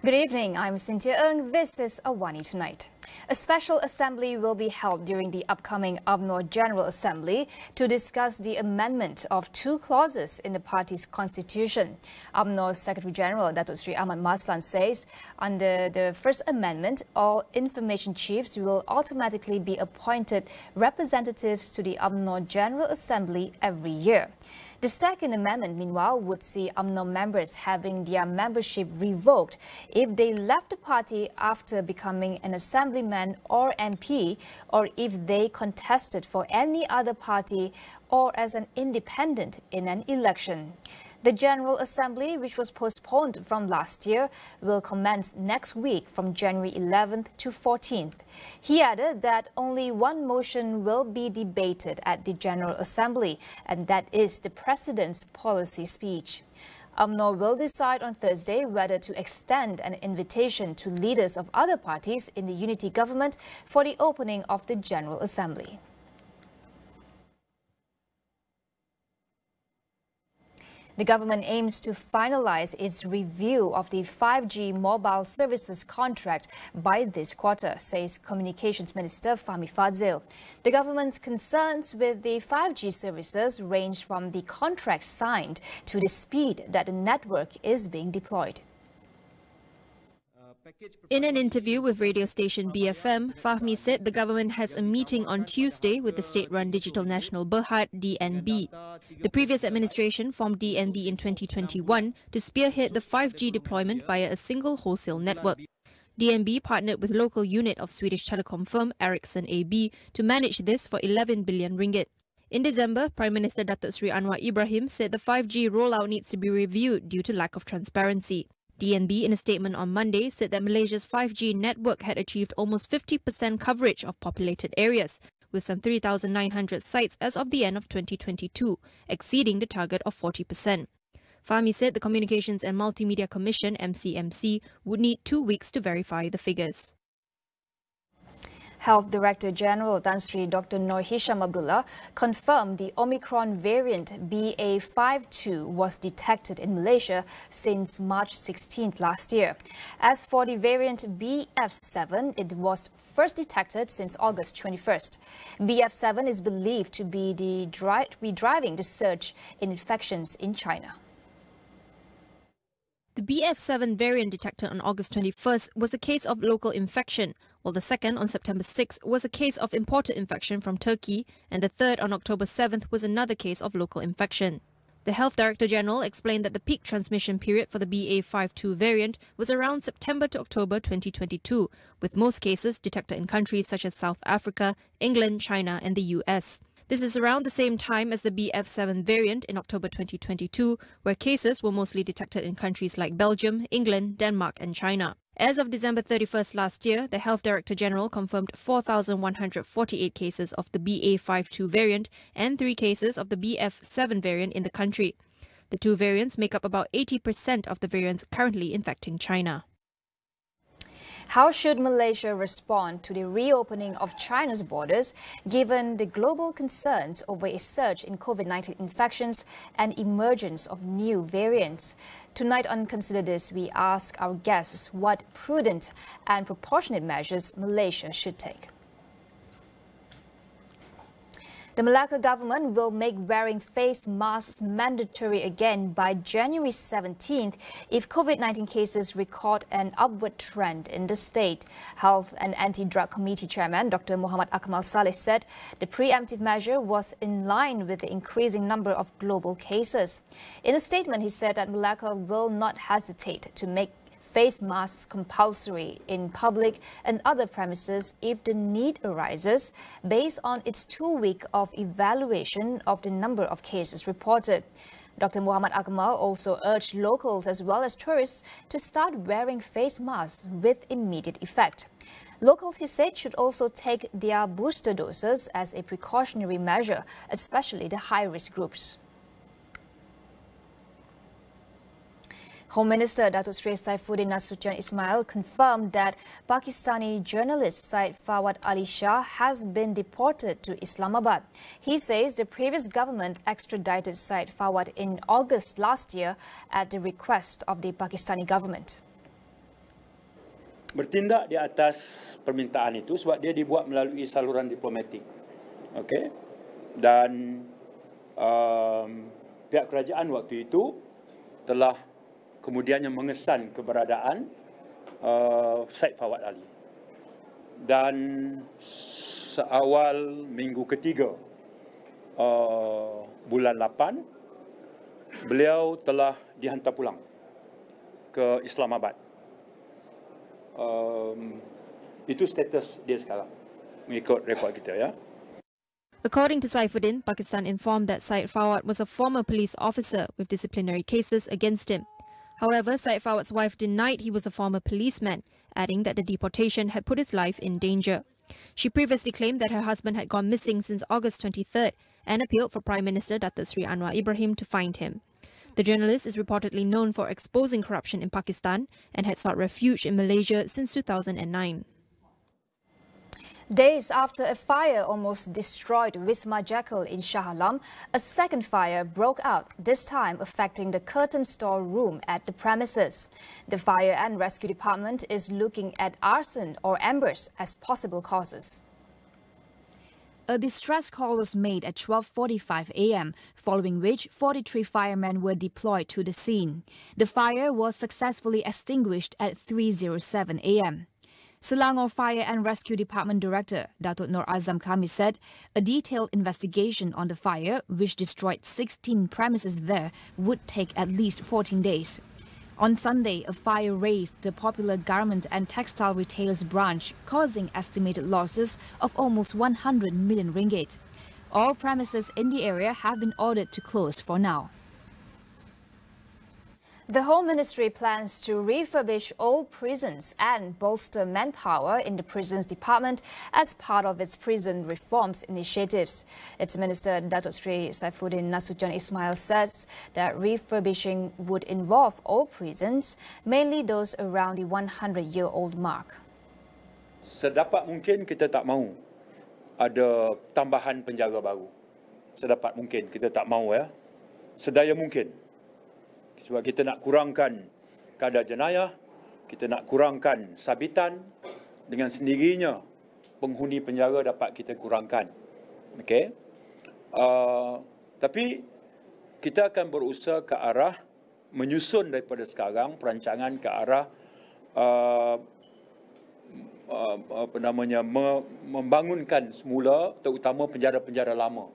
Good evening, I'm Cynthia Ng. This is AWANI Tonight. A special assembly will be held during the upcoming UMNO General Assembly to discuss the amendment of two clauses in the party's constitution. UMNO Secretary General Datuk Sri Ahmad Maslan says under the First Amendment, all information chiefs will automatically be appointed representatives to the UMNO General Assembly every year. The Second Amendment, meanwhile, would see UMNO members having their membership revoked if they left the party after becoming an assemblyman or MP, or if they contested for any other party or as an independent in an election. The General Assembly, which was postponed from last year, will commence next week from January 11th to 14th. He added that only one motion will be debated at the General Assembly, and that is the President's policy speech. UMNO will decide on Thursday whether to extend an invitation to leaders of other parties in the unity government for the opening of the General Assembly. The government aims to finalize its review of the 5G mobile services contract by this quarter, says Communications Minister Fahmi Fadzil. The government's concerns with the 5G services range from the contract signed to the speed that the network is being deployed. In an interview with radio station BFM, Fahmi said the government has a meeting on Tuesday with the state-run Digital National Berhad (DNB). The previous administration formed DNB in 2021 to spearhead the 5G deployment via a single wholesale network. DNB partnered with local unit of Swedish telecom firm Ericsson AB to manage this for 11 billion ringgit. In December, Prime Minister Datuk Sri Anwar Ibrahim said the 5G rollout needs to be reviewed due to lack of transparency. DNB, in a statement on Monday, said that Malaysia's 5G network had achieved almost 50% coverage of populated areas, with some 3,900 sites as of the end of 2022, exceeding the target of 40%. Fahmi said the Communications and Multimedia Commission, MCMC, would need 2 weeks to verify the figures. Health Director General Tan Sri Dr. Noor Hisham Abdullah confirmed the Omicron variant BA.5.2 was detected in Malaysia since March 16th last year. As for the variant BF7, it was first detected since August 21st. BF7 is believed to be driving the surge in infections in China. The BF7 variant detected on August 21st was a case of local infection, while the second on September 6th was a case of imported infection from Turkey, and the third on October 7th was another case of local infection. The Health Director General explained that the peak transmission period for the BA.5.2 variant was around September to October 2022, with most cases detected in countries such as South Africa, England, China and the US. This is around the same time as the BF7 variant in October 2022, where cases were mostly detected in countries like Belgium, England, Denmark and China. As of December 31st last year, the Health Director General confirmed 4,148 cases of the BA.5.2 variant and 3 cases of the BF7 variant in the country. The two variants make up about 80% of the variants currently infecting China. How should Malaysia respond to the reopening of China's borders, given the global concerns over a surge in COVID-19 infections and emergence of new variants? Tonight on Consider This, we ask our guests what prudent and proportionate measures Malaysia should take. The Melaka government will make wearing face masks mandatory again by January 17th if COVID-19 cases record an upward trend in the state. Health and Anti-Drug Committee Chairman Dr. Muhammad Akmal Saleh said the preemptive measure was in line with the increasing number of global cases. In a statement, he said that Melaka will not hesitate to make face masks compulsory in public and other premises if the need arises, based on its 2 week of evaluation of the number of cases reported. Dr. Muhammad Akmal also urged locals as well as tourists to start wearing face masks with immediate effect. Locals, he said, should also take their booster doses as a precautionary measure, especially the high-risk groups. Home Minister Datuk Sri Saifuddin Nasution Ismail confirmed that Pakistani journalist Syed Fawad Ali Shah has been deported to Islamabad. He says the previous government extradited Syed Fawad in August last year at the request of the Pakistani government. bertindak di atas permintaan itu sebab dia dibuat melalui saluran diplomatik. Okey. Dan pihak kerajaan waktu itu telah kemudiannya mengesan keberadaan Syed Fawad Ali. Dan seawal minggu ketiga bulan 8, beliau telah dihantar pulang ke Islamabad. Itu status dia sekarang mengikut rekod kita, ya. According to Saifuddin, Pakistan informed that Syed Fawad was a former police officer with disciplinary cases against him. However, Syed Fawad's wife denied he was a former policeman, adding that the deportation had put his life in danger. She previously claimed that her husband had gone missing since August 23rd and appealed for Prime Minister Datuk Sri Anwar Ibrahim to find him. The journalist is reportedly known for exposing corruption in Pakistan and had sought refuge in Malaysia since 2009. Days after a fire almost destroyed Wisma Jekyll in Shah Alam, a second fire broke out, this time affecting the curtain store room at the premises. The Fire and Rescue Department is looking at arson or embers as possible causes. A distress call was made at 12:45 a.m., following which 43 firemen were deployed to the scene. The fire was successfully extinguished at 3:07 a.m. Selangor Fire and Rescue Department Director Datuk Nur Azam Kami said a detailed investigation on the fire, which destroyed 16 premises there, would take at least 14 days. On Sunday, a fire razed the popular garment and textile retailers branch, causing estimated losses of almost 100 million ringgit. All premises in the area have been ordered to close for now. The Home Ministry plans to refurbish old prisons and bolster manpower in the Prisons Department as part of its prison reforms initiatives. Its Minister Datuk Sri Saifuddin Nasution Ismail says that refurbishing would involve old prisons, mainly those around the 100-year-old mark. Sedapat mungkin kita tak mahu ada tambahan penjara baru. Sedapat mungkin kita tak mahu, ya. Sedaya mungkin. Sebab kita nak kurangkan kadar jenayah, kita nak kurangkan sabitan, dengan sendirinya penghuni penjara dapat kita kurangkan. Okey. Tapi kita akan berusaha ke arah menyusun daripada sekarang perancangan ke arah membangunkan semula terutama penjara-penjara lama.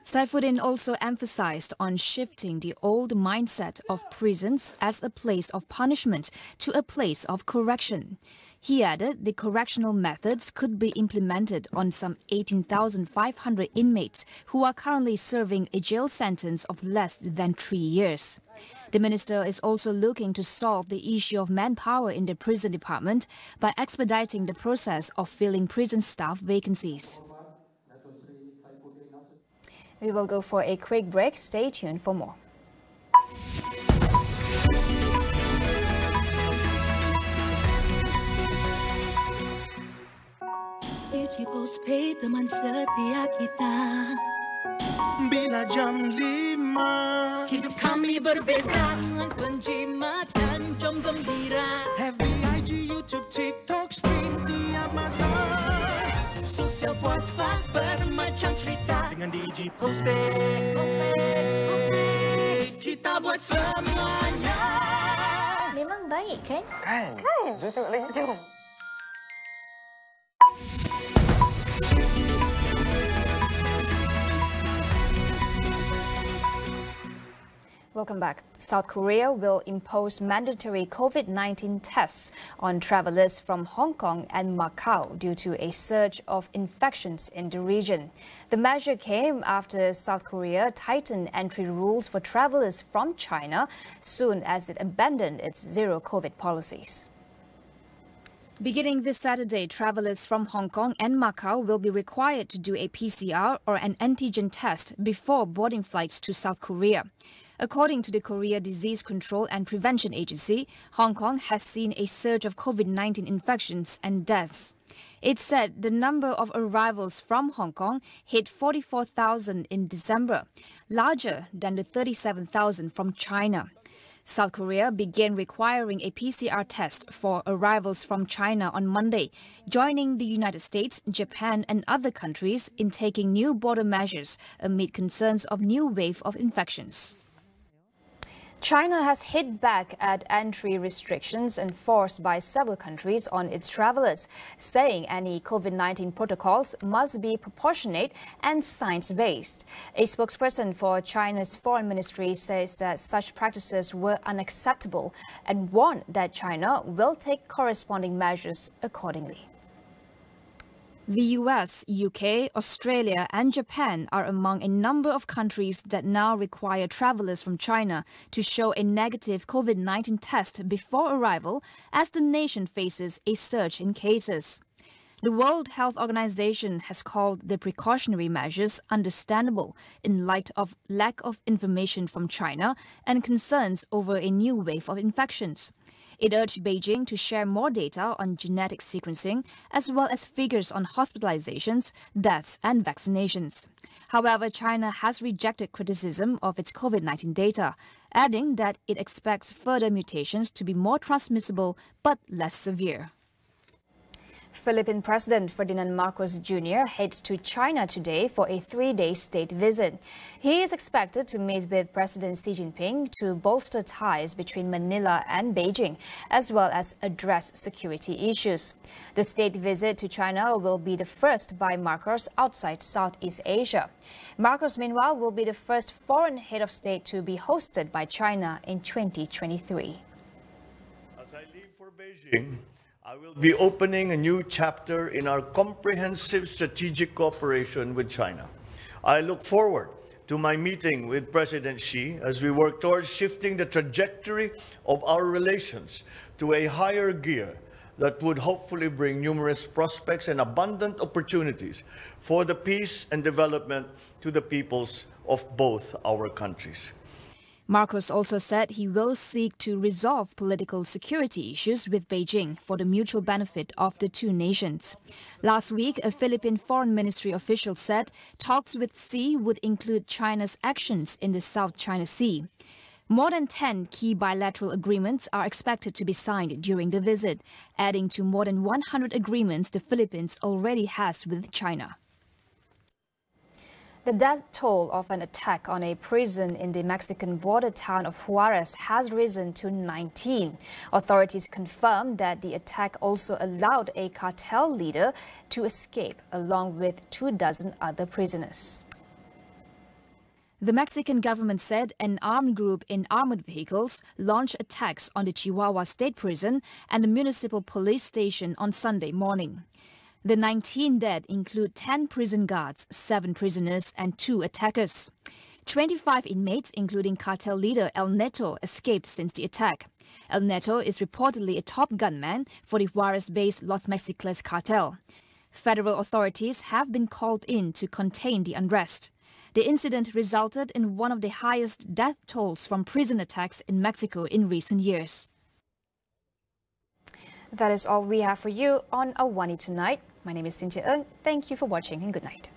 Saifuddin also emphasized on shifting the old mindset of prisons as a place of punishment to a place of correction. He added the correctional methods could be implemented on some 18,500 inmates who are currently serving a jail sentence of less than 3 years. The minister is also looking to solve the issue of manpower in the prison department by expediting the process of filling prison staff vacancies. We will go for a quick break. Stay tuned for more. Postpaid teman setia kita. Bila jam 5 hidup kami berbeza dengan penjimatan jom gembira. FB, IG, YouTube, TikTok, stream tiap masa. Sosial puas-pas bermacam cerita dengan Digi Postpaid. Kita buat semuanya. Memang baik, kan? Kan? Jom tengok lagi. Jom. Welcome back. South Korea will impose mandatory COVID-19 tests on travelers from Hong Kong and Macau due to a surge of infections in the region. The measure came after South Korea tightened entry rules for travelers from China soon as it abandoned its zero-COVID policies. Beginning this Saturday, travelers from Hong Kong and Macau will be required to do a PCR or an antigen test before boarding flights to South Korea. According to the Korea Disease Control and Prevention Agency, Hong Kong has seen a surge of COVID-19 infections and deaths. It said the number of arrivals from Hong Kong hit 44,000 in December, larger than the 37,000 from China. South Korea began requiring a PCR test for arrivals from China on Monday, joining the United States, Japan and other countries in taking new border measures amid concerns of new wave of infections. China has hit back at entry restrictions enforced by several countries on its travelers, saying any COVID-19 protocols must be proportionate and science-based. A spokesperson for China's foreign ministry says that such practices were unacceptable and warned that China will take corresponding measures accordingly. The US, UK, Australia and Japan are among a number of countries that now require travelers from China to show a negative COVID-19 test before arrival as the nation faces a surge in cases. The World Health Organization has called the precautionary measures understandable in light of lack of information from China and concerns over a new wave of infections. It urged Beijing to share more data on genetic sequencing as well as figures on hospitalizations, deaths and vaccinations. However, China has rejected criticism of its COVID-19 data, adding that it expects further mutations to be more transmissible but less severe. Philippine President Ferdinand Marcos Jr. heads to China today for a 3-day state visit. He is expected to meet with President Xi Jinping to bolster ties between Manila and Beijing, as well as address security issues. The state visit to China will be the first by Marcos outside Southeast Asia. Marcos, meanwhile, will be the first foreign head of state to be hosted by China in 2023. As I leave for Beijing, I will be opening a new chapter in our comprehensive strategic cooperation with China. I look forward to my meeting with President Xi as we work towards shifting the trajectory of our relations to a higher gear that would hopefully bring numerous prospects and abundant opportunities for the peace and development to the peoples of both our countries. Marcos also said he will seek to resolve political security issues with Beijing for the mutual benefit of the two nations. Last week, a Philippine Foreign Ministry official said talks with Xi would include China's actions in the South China Sea. More than 10 key bilateral agreements are expected to be signed during the visit, adding to more than 100 agreements the Philippines already has with China. The death toll of an attack on a prison in the Mexican border town of Juarez has risen to 19. Authorities confirmed that the attack also allowed a cartel leader to escape, along with 24 other prisoners. The Mexican government said an armed group in armored vehicles launched attacks on the Chihuahua State Prison and the municipal police station on Sunday morning. The 19 dead include 10 prison guards, 7 prisoners and 2 attackers. 25 inmates, including cartel leader El Neto, escaped since the attack. El Neto is reportedly a top gunman for the Juarez-based Los Mexicles cartel. Federal authorities have been called in to contain the unrest. The incident resulted in one of the highest death tolls from prison attacks in Mexico in recent years. That is all we have for you on AWANI Tonight. My name is Cynthia Ng. Thank you for watching and good night.